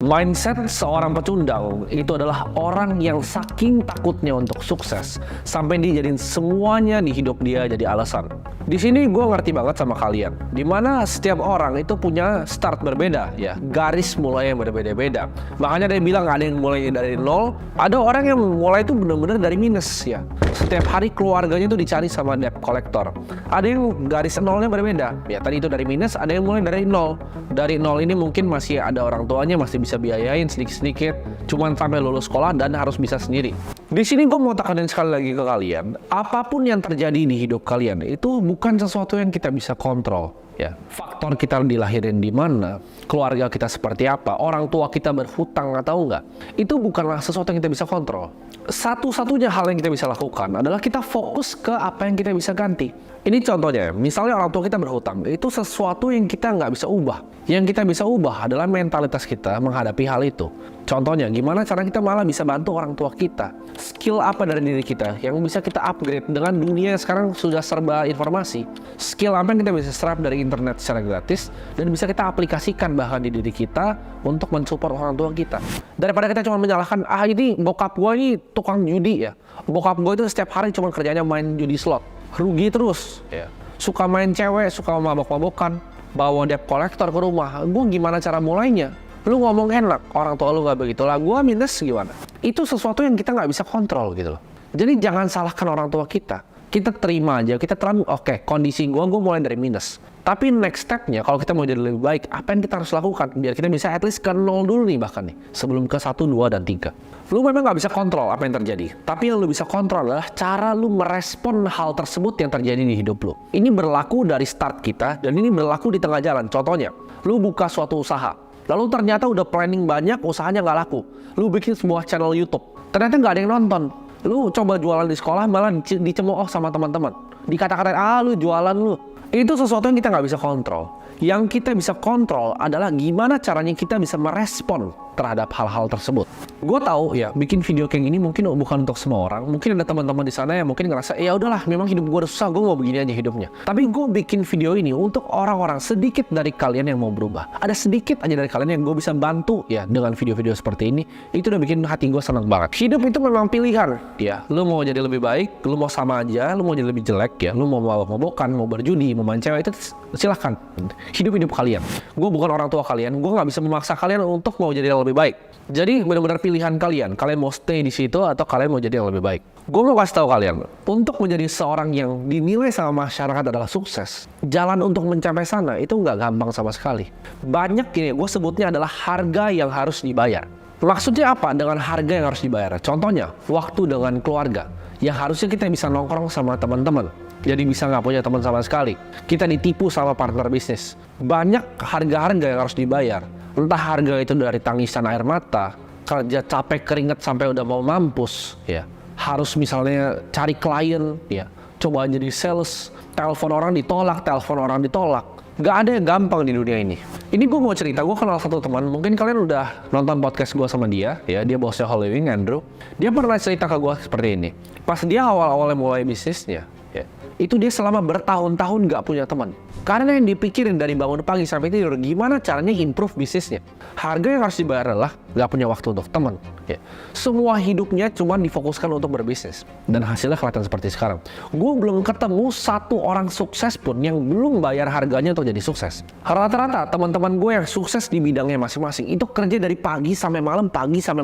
Mindset seorang pecundang itu adalah orang yang saking takutnya untuk sukses sampai dia jadiin semuanya di hidup dia jadi alasan. Di sini gue ngerti banget sama kalian, dimana setiap orang itu punya start berbeda ya, garis mulai yang berbeda-beda. Makanya ada yang bilang ada yang mulai dari nol, ada orang yang mulai itu benar-benar dari minus ya. Setiap hari keluarganya itu dicari sama debt collector. Ada yang garis nolnya berbeda ya, tadi itu dari minus, ada yang mulai dari nol. Dari nol ini mungkin masih ada orang tuanya, masih bisa biayain sedikit-sedikit, cuman sampai lulus sekolah dan harus bisa sendiri. Di sini gue mau tekanin sekali lagi ke kalian, apapun yang terjadi di hidup kalian itu bukan sesuatu yang kita bisa kontrol. Ya, faktor kita dilahirin di mana, keluarga kita seperti apa, orang tua kita berhutang atau enggak, itu bukanlah sesuatu yang kita bisa kontrol. Satu-satunya hal yang kita bisa lakukan adalah kita fokus ke apa yang kita bisa ganti. Ini contohnya, misalnya orang tua kita berhutang, itu sesuatu yang kita nggak bisa ubah. Yang kita bisa ubah adalah mentalitas kita menghadapi hal itu. Contohnya, gimana cara kita malah bisa bantu orang tua kita? Skill apa dari diri kita yang bisa kita upgrade dengan dunia yang sekarang sudah serba informasi? Skill apa yang kita bisa serap dari internet secara gratis dan bisa kita aplikasikan bahkan di diri kita untuk mensupport orang tua kita? Daripada kita cuma menyalahkan, ini bokap gue ini tukang judi ya. Bokap gue itu setiap hari cuma kerjanya main judi slot. Rugi terus ya. Suka main cewek, suka mabok-mabokan, bawa debt collector ke rumah. Gue gimana cara mulainya? Lu ngomong enak, orang tua lu gak begitulah, gue minus gimana? Itu sesuatu yang kita gak bisa kontrol gitu loh. Jadi jangan salahkan orang tua kita. Kita terima aja, kita terang, oke, kondisi gue mulai dari minus. Tapi next step-nya, kalau kita mau jadi lebih baik, apa yang kita harus lakukan? Biar kita bisa at least ke 0 dulu nih bahkan nih. Sebelum ke 1, 2, dan 3. Lu memang nggak bisa kontrol apa yang terjadi. Tapi yang lu bisa kontrol adalah cara lu merespon hal tersebut yang terjadi di hidup lu. Ini berlaku dari start kita, dan ini berlaku di tengah jalan. Contohnya, lu buka suatu usaha. Lalu ternyata udah planning banyak, usahanya nggak laku. Lu bikin sebuah channel YouTube. Ternyata nggak ada yang nonton. Lu coba jualan di sekolah, malah dicemooh sama teman-teman. Dikata-katain, lu jualan lu. Itu sesuatu yang kita nggak bisa kontrol. Yang kita bisa kontrol adalah gimana caranya kita bisa merespon terhadap hal-hal tersebut. Gue tahu ya, bikin video kayak gini mungkin bukan untuk semua orang. Mungkin ada teman-teman di sana yang mungkin ngerasa, ya udahlah, memang hidup gue udah susah, gue mau begini aja hidupnya. Tapi gue bikin video ini untuk orang-orang sedikit dari kalian yang mau berubah. Ada sedikit aja dari kalian yang gue bisa bantu ya dengan video-video seperti ini. Itu udah bikin hati gue senang banget. Hidup itu memang pilihan ya. Lu mau jadi lebih baik, lu mau sama aja, lu mau jadi lebih jelek ya. Lu mau mabok-mabokan, mau berjudi, mau main cewek, itu silahkan. Hidup kalian. Gue bukan orang tua kalian. Gue nggak bisa memaksa kalian untuk mau jadi yang lebih baik. Jadi benar-benar pilihan kalian. Kalian mau stay di situ atau kalian mau jadi yang lebih baik. Gue mau kasih tahu kalian, untuk menjadi seorang yang dinilai sama masyarakat adalah sukses, jalan untuk mencapai sana itu nggak gampang sama sekali. Banyak ini, gue sebutnya adalah harga yang harus dibayar. Maksudnya apa dengan harga yang harus dibayar? Contohnya, waktu dengan keluarga. Yang harusnya kita bisa nongkrong sama teman-teman. Jadi bisa nggak punya teman sama sekali. Kita ditipu sama partner bisnis. Banyak harga-harga yang harus dibayar. Entah harga itu dari tangisan air mata, kerja capek keringet sampai udah mau mampus, ya. Harus misalnya cari klien, ya. Coba jadi sales, telepon orang ditolak. Gak ada yang gampang di dunia ini. Ini gue mau cerita, gue kenal satu teman, mungkin kalian udah nonton podcast gue sama dia, ya. Dia bosnya Whole Living, Andrew. Dia pernah cerita ke gue seperti ini. Pas dia awal-awalnya mulai bisnisnya, ya, itu dia selama bertahun-tahun gak punya teman. Karena yang dipikirin dari bangun pagi sampai tidur, gimana caranya improve bisnisnya. Harga yang harus dibayar adalah gak punya waktu untuk teman. Ya. Semua hidupnya cuma difokuskan untuk berbisnis. Dan hasilnya kelihatan seperti sekarang. Gue belum ketemu satu orang sukses pun yang belum bayar harganya untuk jadi sukses. Rata-rata teman-teman gue yang sukses di bidangnya masing-masing itu kerja dari pagi sampai malam, pagi sampai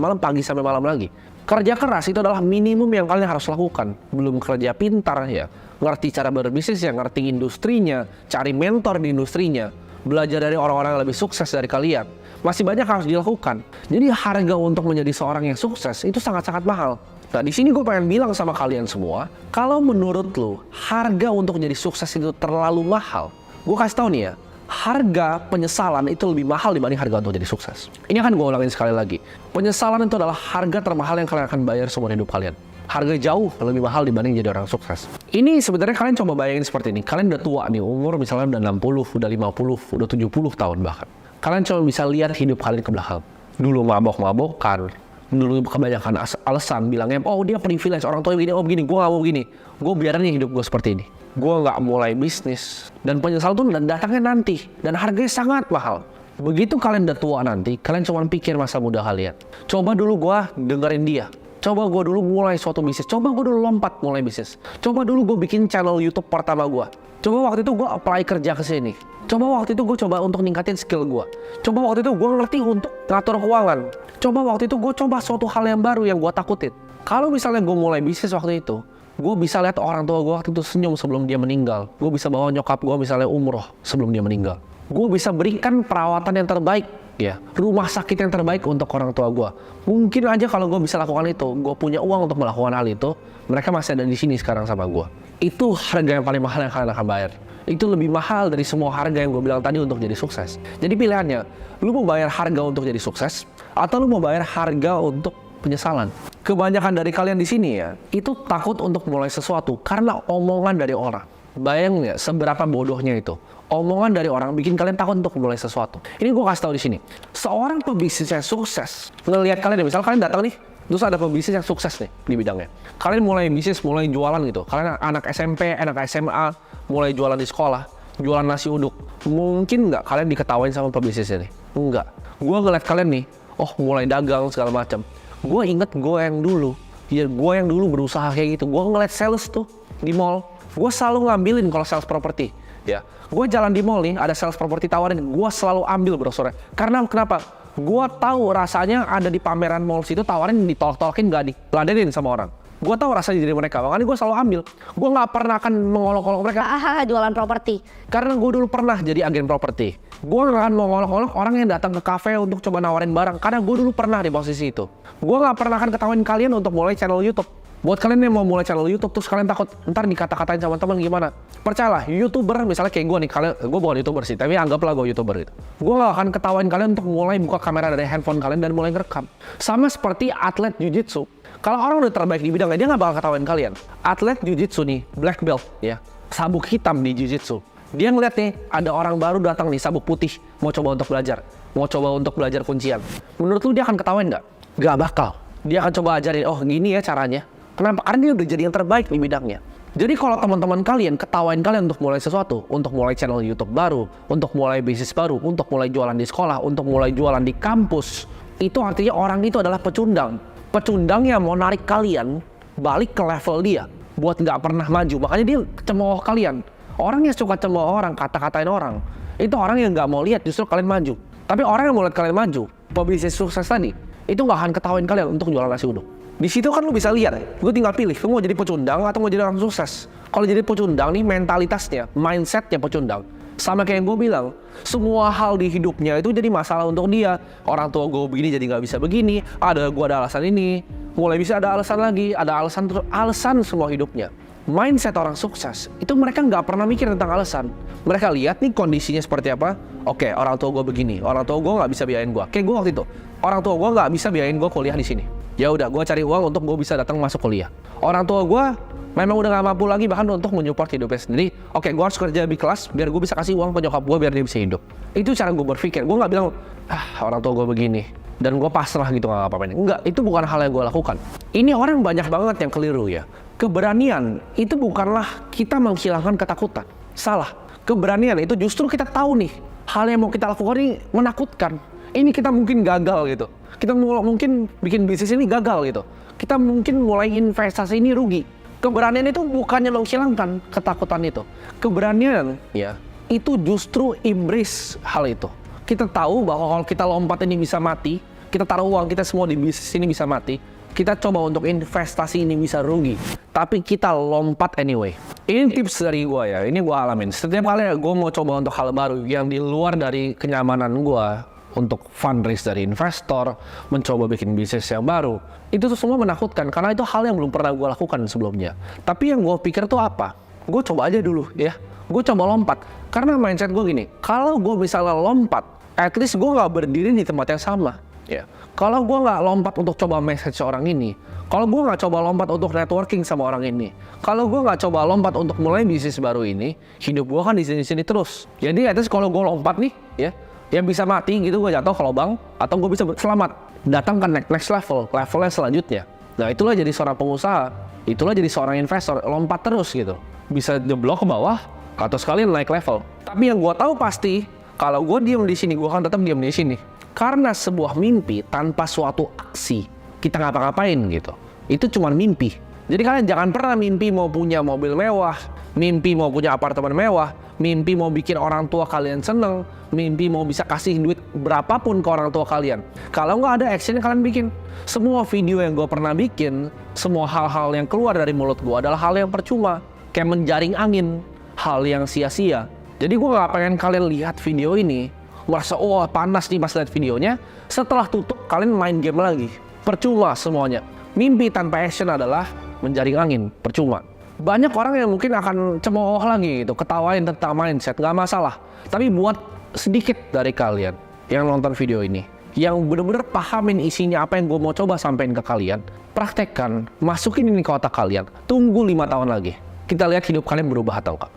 malam lagi. Kerja keras itu adalah minimum yang kalian harus lakukan. Belum kerja pintar ya, ngerti cara berbisnis ya, ngerti industrinya, cari mentor di industrinya, belajar dari orang-orang yang lebih sukses dari kalian. Masih banyak harus dilakukan. Jadi harga untuk menjadi seorang yang sukses itu sangat-sangat mahal. Nah, di sini gue pengen bilang sama kalian semua, kalau menurut lo harga untuk menjadi sukses itu terlalu mahal, gue kasih tahu nih ya, harga penyesalan itu lebih mahal dibanding harga untuk jadi sukses. Ini akan gue ulangin sekali lagi. Penyesalan itu adalah harga termahal yang kalian akan bayar seumur hidup kalian. Harga jauh lebih mahal dibanding jadi orang sukses. Ini sebenarnya kalian coba bayangin seperti ini. Kalian udah tua nih, umur misalnya udah 60, udah 50, udah 70 tahun bahkan. Kalian coba bisa lihat hidup kalian ke belakang. Dulu mabok-mabokan, dulu kebanyakan alasan bilangnya, oh dia privilege, orang tua begini, oh begini, gue gak mau begini. Gue biarin hidup gue seperti ini. Gue gak mulai bisnis. Dan penyesalan tuh datangnya nanti. Dan harganya sangat mahal. Begitu kalian udah tua nanti, kalian cuma pikir masa muda kalian. Coba dulu gue dengerin dia. Coba gue dulu mulai suatu bisnis. Coba gue dulu lompat mulai bisnis. Coba dulu gue bikin channel YouTube pertama gue. Coba waktu itu gue apply kerja ke sini. Coba waktu itu gue coba untuk ningkatin skill gue. Coba waktu itu gue ngerti untuk ngatur keuangan. Coba waktu itu gue coba suatu hal yang baru yang gue takutin. Kalau misalnya gue mulai bisnis waktu itu, gue bisa lihat orang tua gue waktu itu senyum sebelum dia meninggal. Gue bisa bawa nyokap gue misalnya umroh sebelum dia meninggal. Gue bisa berikan perawatan yang terbaik, ya, rumah sakit yang terbaik untuk orang tua gue. Mungkin aja kalau gue bisa lakukan itu, gue punya uang untuk melakukan hal itu, mereka masih ada di sini sekarang sama gue. Itu harga yang paling mahal yang kalian akan bayar. Itu lebih mahal dari semua harga yang gue bilang tadi untuk jadi sukses. Jadi pilihannya, lu mau bayar harga untuk jadi sukses, atau lu mau bayar harga untuk penyesalan. Kebanyakan dari kalian di sini ya, itu takut untuk mulai sesuatu karena omongan dari orang. Bayangin ya, seberapa bodohnya itu. Omongan dari orang bikin kalian takut untuk mulai sesuatu. Ini gue kasih tahu di sini. Seorang pebisnis yang sukses, ngelihat kalian, misal kalian datang nih, terus ada pebisnis yang sukses nih di bidangnya. Kalian mulai bisnis, mulai jualan gitu. Kalian anak SMP, anak SMA, mulai jualan di sekolah, jualan nasi uduk. Mungkin nggak kalian diketawain sama pebisnis ini? Enggak. Gue ngeliat kalian nih, oh mulai dagang segala macam. Gue inget gue yang dulu, ya gue yang dulu berusaha kayak gitu. Gue ngeliat sales tuh di mall. Gue selalu ngambilin kalau sales properti. Ya, gue jalan di mall nih, ada sales properti tawarin, gue selalu ambil brosurnya. Karena kenapa? Gue tahu rasanya ada di pameran mall situ tawarin ditolak-tolakin, gak diladenin sama orang. Gue tahu rasanya dari mereka, makanya gue selalu ambil. Gue nggak pernah akan mengolok-olok mereka. Jualan properti. Karena gue dulu pernah jadi agen properti. Gue nggak akan mengolok-olok orang yang datang ke kafe untuk coba nawarin barang. Karena gue dulu pernah di posisi itu. Gue nggak pernah akan ketawain kalian untuk mulai channel YouTube. Buat kalian yang mau mulai channel YouTube terus kalian takut ntar dikata-katain sama teman gimana? Percayalah, YouTuber misalnya kayak gue nih, gue bukan YouTuber sih, tapi anggaplah gue YouTuber gitu. Gue gak akan ketawain kalian untuk mulai buka kamera dari handphone kalian dan mulai ngerekam. Sama seperti atlet Jiu-Jitsu. Kalau orang udah terbaik di bidangnya, dia gak bakal ketawain kalian. Atlet Jiu-Jitsu nih, black belt ya, sabuk hitam di Jiu-Jitsu. Dia ngeliat nih, ada orang baru datang nih, sabuk putih, mau coba untuk belajar. Mau coba untuk belajar kuncian. Menurut lu dia akan ketawain gak? Gak bakal. Dia akan coba ajarin, oh gini ya caranya. Kenapa? Karena dia udah jadi yang terbaik di bidangnya. Jadi kalau teman-teman kalian ketawain kalian untuk mulai sesuatu, untuk mulai channel YouTube baru, untuk mulai bisnis baru, untuk mulai jualan di sekolah, untuk mulai jualan di kampus, itu artinya orang itu adalah pecundang. Pecundang yang mau narik kalian balik ke level dia, buat nggak pernah maju. Makanya dia cemooh kalian. Orang yang suka cemooh orang, kata-katain orang, itu orang yang nggak mau lihat justru kalian maju. Tapi orang yang mau lihat kalian maju, pebisnis sukses tadi, itu nggak akan ketawain kalian untuk jualan nasi uduk. Di situ kan lu bisa lihat, gue tinggal pilih, lu mau jadi pecundang atau mau jadi orang sukses. Kalau jadi pecundang nih mentalitasnya, mindsetnya pecundang. Sama kayak yang gue bilang, semua hal di hidupnya itu jadi masalah untuk dia. Orang tua gue begini jadi nggak bisa begini, gue ada alasan ini, mulai bisa ada alasan lagi, ada alasan semua hidupnya. Mindset orang sukses, itu mereka nggak pernah mikir tentang alasan. Mereka lihat nih kondisinya seperti apa, oke, orang tua gue begini, orang tua gue nggak bisa biayain gue. Kayak gue waktu itu, orang tua gue nggak bisa biayain gue kuliah di sini. Ya udah, gue cari uang untuk gue bisa datang masuk kuliah. Orang tua gue memang udah gak mampu lagi bahkan untuk menyupport hidupnya sendiri. Oke, gue harus kerja di kelas biar gue bisa kasih uang ke nyokap gue biar dia bisa hidup. Itu cara gue berpikir. Gue gak bilang, orang tua gue begini dan gue pasrah gitu gak apa-apain. Enggak, itu bukan hal yang gue lakukan. Ini orang banyak banget yang keliru ya. Keberanian itu bukanlah kita menghilangkan ketakutan. Salah. Keberanian itu justru kita tahu nih, hal yang mau kita lakukan ini menakutkan. Ini kita mungkin gagal gitu. Kita mungkin bikin bisnis ini gagal gitu. Kita mungkin mulai investasi ini rugi. Keberanian itu bukannya menghilangkan ketakutan itu. Keberanian ya, itu justru embrace hal itu. Kita tahu bahwa kalau kita lompat ini bisa mati, kita taruh uang kita semua di bisnis ini bisa mati, kita coba untuk investasi ini bisa rugi, tapi kita lompat anyway. Ini tips dari gue ya, ini gue alamin. Setiap kali gue mau coba untuk hal baru yang di luar dari kenyamanan gue, untuk fundraise dari investor, mencoba bikin bisnis yang baru, itu tuh semua menakutkan karena itu hal yang belum pernah gue lakukan sebelumnya. Tapi yang gue pikir tuh apa? Gue coba aja dulu ya, gue coba lompat. Karena mindset gue gini, kalau gue misalnya lompat, at least gue gak berdiri di tempat yang sama ya. Kalau gue gak lompat untuk coba message orang ini, kalau gue gak coba lompat untuk networking sama orang ini, kalau gue gak coba lompat untuk mulai bisnis baru ini, hidup gue kan di sini terus. Jadi at least kalau gue lompat nih ya, yang bisa mati gitu, gue jatuh ke lubang, atau gue bisa selamat datang ke next levelnya selanjutnya. Nah itulah jadi seorang pengusaha, itulah jadi seorang investor, lompat terus gitu, bisa jeblok ke bawah atau sekalian naik level. Tapi yang gue tahu pasti, Kalau gue diem di sini, gue akan tetap diem di sini. Karena sebuah mimpi tanpa suatu aksi, kita ngapa-ngapain gitu. Itu cuma mimpi. Jadi kalian jangan pernah mimpi mau punya mobil mewah, mimpi mau punya apartemen mewah, mimpi mau bikin orang tua kalian seneng, mimpi mau bisa kasih duit berapapun ke orang tua kalian. Kalau nggak ada action yang kalian bikin. Semua video yang gue pernah bikin, semua hal-hal yang keluar dari mulut gue adalah hal yang percuma. Kayak menjaring angin, hal yang sia-sia. Jadi gue nggak pengen kalian lihat video ini, merasa oh panas nih pas lihat videonya, setelah tutup kalian main game lagi. Percuma semuanya. Mimpi tanpa action adalah menjaring angin, percuma. Banyak orang yang mungkin akan cemooh lagi gitu, ketawain tentang mindset, nggak masalah. Tapi buat sedikit dari kalian yang nonton video ini, yang bener-bener pahamin isinya apa yang gue mau coba sampein ke kalian, praktekkan, masukin ini ke otak kalian, tunggu 5 tahun lagi. Kita lihat hidup kalian berubah atau enggak.